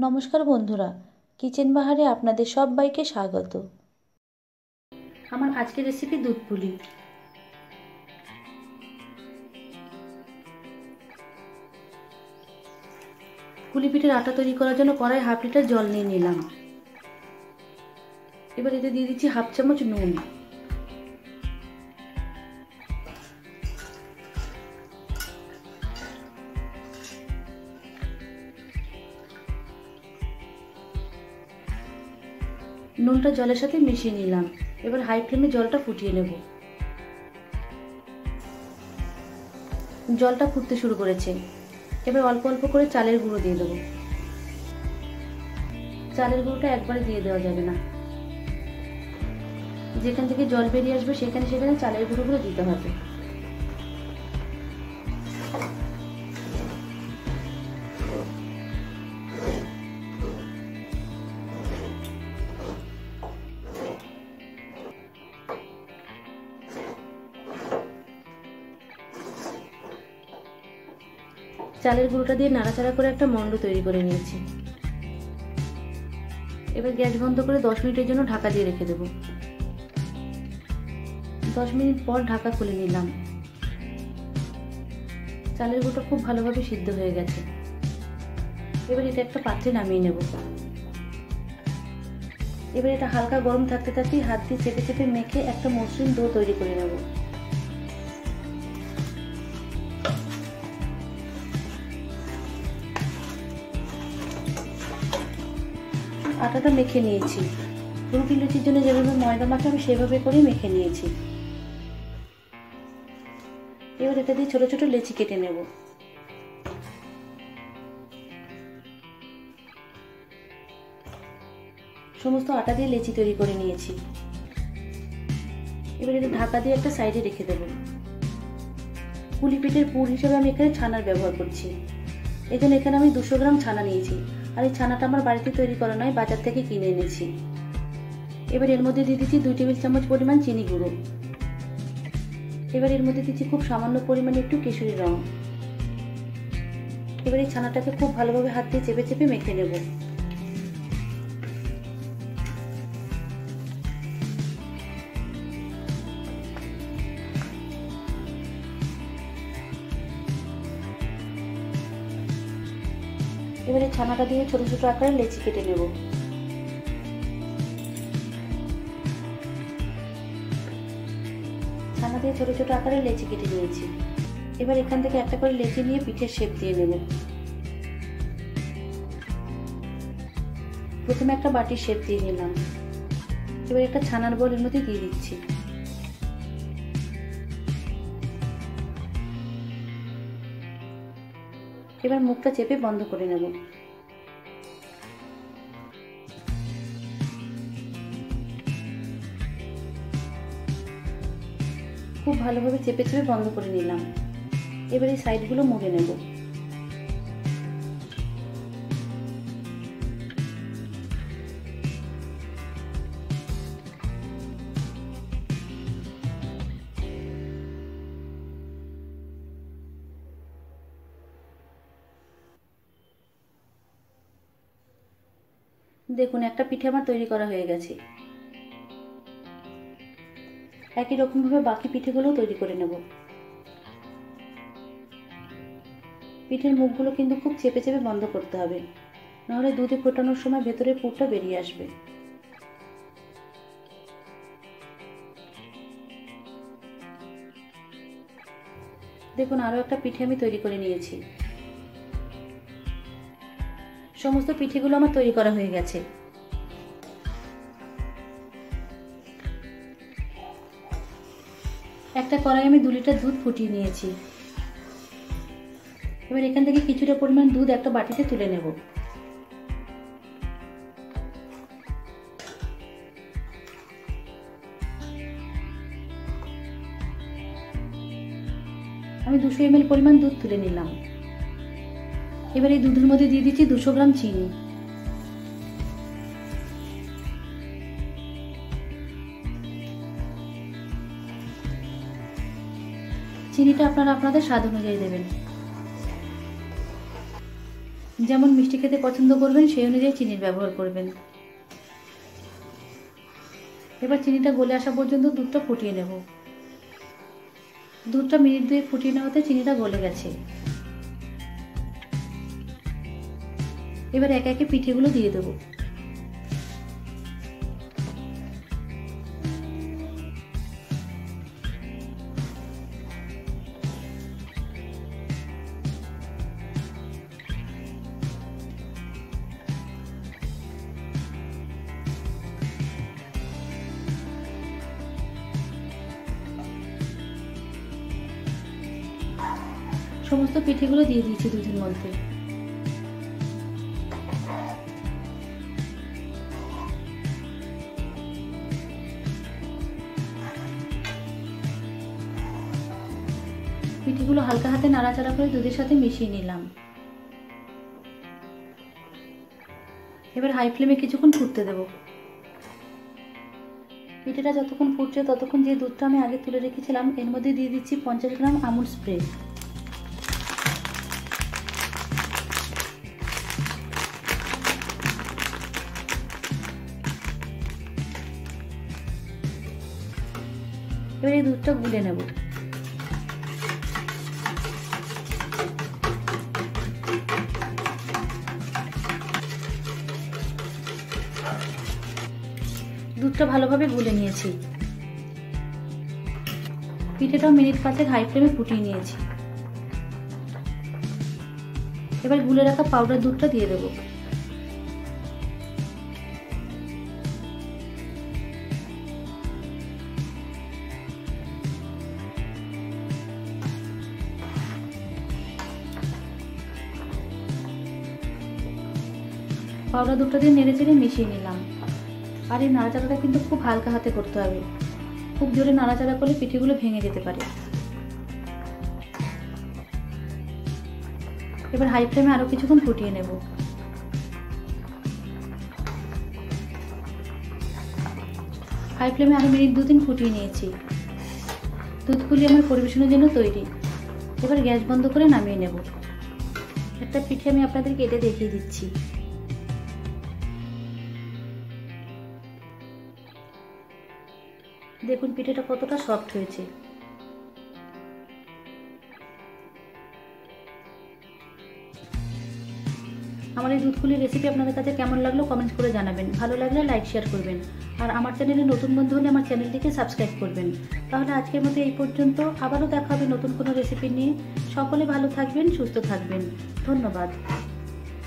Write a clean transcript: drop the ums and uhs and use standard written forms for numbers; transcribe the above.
নমস্কার বন্ধুরা, কিচেন বাহারে আপনাদের সবাইকে স্বাগত। আমার আজকের রেসিপি দুধ পুলি। পুলি পিঠের আটা তৈরি করার জন্য কড়াই হাফ লিটার জল নিয়ে নিলাম। এবার এতে দিয়ে দিচ্ছি হাফ চামচ নুন। নুনটা জলের সাথে মিশিয়ে নিলাম। এবার হাই ফ্লেমে জলটা ফুটিয়ে নেব। জলটা ফুটতে শুরু করেছে। এবার অল্প অল্প করে চালের গুঁড়ো দিয়ে দেবো। চালের গুঁড়োটা একবারে দিয়ে দেওয়া যাবে না, যেখান থেকে জল বেরিয়ে আসবে সেখানে সেখানে চালের গুঁড়োগুলো দিতে হবে। চালের গুঁড়োটা দিয়ে নাড়াচাড়া করে একটা মণ্ড তৈরি করে নিয়েছি। এবার গ্যাস বন্ধ করে 10 মিনিটের জন্য ঢাকা দিয়ে রেখে দেব। 10 মিনিট পর ঢাকা খুলে নিলাম। চালের গুঁড়োটা খুব ভালোভাবে সিদ্ধ হয়ে গেছে। এবার এটা একটা পাত্রে নামিয়ে নেব। এবার এটা হালকা গরম থাকতে থাকতেই হাত দিয়ে চেপে চেপে মেখে একটা মসৃণ ডো তৈরি করে নেব। আটাটা মেখে নিয়েছি। রুটি লুচির জন্য যেভাবে ময়দা মাখে আমি সেভাবে করে মেখে নিয়েছি। এবার এটা দিয়ে ছোট ছোট লেচি কেটে নেব। সমস্ত আটা দিয়ে লেচি তৈরি করে নিয়েছি। এবার এটা ঢাকা দিয়ে একটা সাইডে রেখে দেব। পুলি পিঠের পুর হিসেবে আমি এখানে ছানার ব্যবহার করছি। এই জন্য এখানে আমি 200 গ্রাম ছানা নিয়েছি। আর এই ছানাটা আমার বাড়িতে তৈরি করা নয়, বাজার থেকে কিনে এনেছি। এবার এর মধ্যে দিয়ে দিচ্ছি 2 টেবিল চামচ পরিমাণ চিনি গুঁড়ো। এবার এর মধ্যে দিচ্ছি খুব সামান্য পরিমাণে একটু কেশরী রং। এবার এই ছানাটাকে খুব ভালোভাবে হাত দিয়ে চেপে চেপে মেখে নেব। এবারে ছানাটা দিয়ে ছোট ছোট আকারে লেচি কেটে নেব। ছানা দিয়ে ছোট ছোট আকারে লেচি কেটে নিয়েছি। এবার এখান থেকে একটা করে লেচি নিয়ে পিঠের শেপ দিয়ে নেব। প্রথমে একটা বাটির শেপ দিয়ে নিলাম। এবার একটা ছানার বল এর মধ্যে দিয়ে দিচ্ছি। এবার মুখটা চেপে বন্ধ করে নেব। খুব ভালোভাবে চেপে চেপে বন্ধ করে নিলাম। এবার এই সাইডগুলো মুড়ে নেব। দেখুন, একটা পিঠে আমার তৈরি করা হয়ে গেছে। একই রকম ভাবে বাকি পিঠেগুলোও তৈরি করে নেব। পিঠের মুখগুলো কিন্তু খুব চেপে চেপে বন্ধ করতে হবে, নাহলে দুধে ফোটানোর সময় ভেতরের পুরটা বেরিয়ে আসবে। দেখুন, আরো একটা পিঠে আমি তৈরি করে নিয়েছি। সমস্ত পিঠেগুলো আমার তৈরি করা হয়ে গেছে। একটা কড়াই আমি 2 লিটার দুধ ফুটিয়ে নিয়েছি। এবার এখান থেকে কিছুটা পরিমাণ দুধ একটা বাটিতে তুলে নেব। আমি 200 ml পরিমাণ দুধ তুলে নিলাম। এবার এই দুধের মধ্যে দিয়ে দিচ্ছি 200 গ্রাম চিনি। চিনিটা আপনারা আপনাদের স্বাদ অনুযায়ী দেবেন। যেমন মিষ্টি খেতে পছন্দ করবেন সেই অনুযায়ী চিনির ব্যবহার করবেন। এবার চিনিটা গলে আসা পর্যন্ত দুধটা ফুটিয়ে নেব। দুধটা মিনিট 2 ফুটিয়ে নেওয়াতে চিনিটা গলে গেছে। এবার একে একে পিঠেগুলো দিয়ে দেবো। সমস্ত পিঠেগুলো দিয়ে দিয়েছি দুধের মধ্যে। পিঠেগুলো হালকা হাতে নাড়াচাড়া করে দুধের সাথে মিশিয়ে নিলাম। এবার হাই ফ্লেমে কিছুক্ষণ ফুটতে দেব। পিঠেটা যতক্ষণ ফুটছে ততক্ষণ যে দুধটা আমি আগে তুলে রেখেছিলাম এর মধ্যে দিয়ে দিচ্ছি 50 গ্রাম আমুল স্প্রে। এবার এই দুধটা গুলে নেব। দুধটা ভালোভাবে গুলে নিয়েছি। পিঠেটাও মিনিট 5 হাই ফ্লেমে ফুটিয়ে নিয়েছি। এবার গুলে রাখা পাউডার দুধটা দিয়ে দেব। পাউডার দুধটা দিয়ে নেড়ে চেড়ে মিশিয়ে নিলাম। আর এই নাড়াচাড়াটা কিন্তু খুব হালকা হাতে করতে হবে। খুব জোরে নাড়াচাড়া করলে পিঠেগুলো ভেঙে যেতে পারে। এবার হাই ফ্লেমে আরো কিছুক্ষণ ফুটিয়ে নেব। হাই ফ্লেমে আরো মিনিট 2-3 ফুটিয়ে নিয়েছি। দুধপুলি আমার পরিবেশনের জন্য তৈরি। এবার গ্যাস বন্ধ করে নামিয়ে নেব। একটা পিঠে আমি আপনাদের কেটে দেখিয়ে দিচ্ছি। দেখুন পিঠেটা কতটা সফট হয়েছে। আমার এই দুধপুলি রেসিপি আপনাদের কাছে কেমন লাগলো কমেন্ট করে জানাবেন। ভালো লাগলে লাইক শেয়ার করবেন। আর আমার চ্যানেলে নতুন বন্ধু হলে আমার চ্যানেলটিকে সাবস্ক্রাইব করবেন। তাহলে আজকের মতো এই পর্যন্ত। আবারও দেখা হবে নতুন কোনো রেসিপি নিয়ে। সকলে ভালো থাকবেন, সুস্থ থাকবেন। ধন্যবাদ।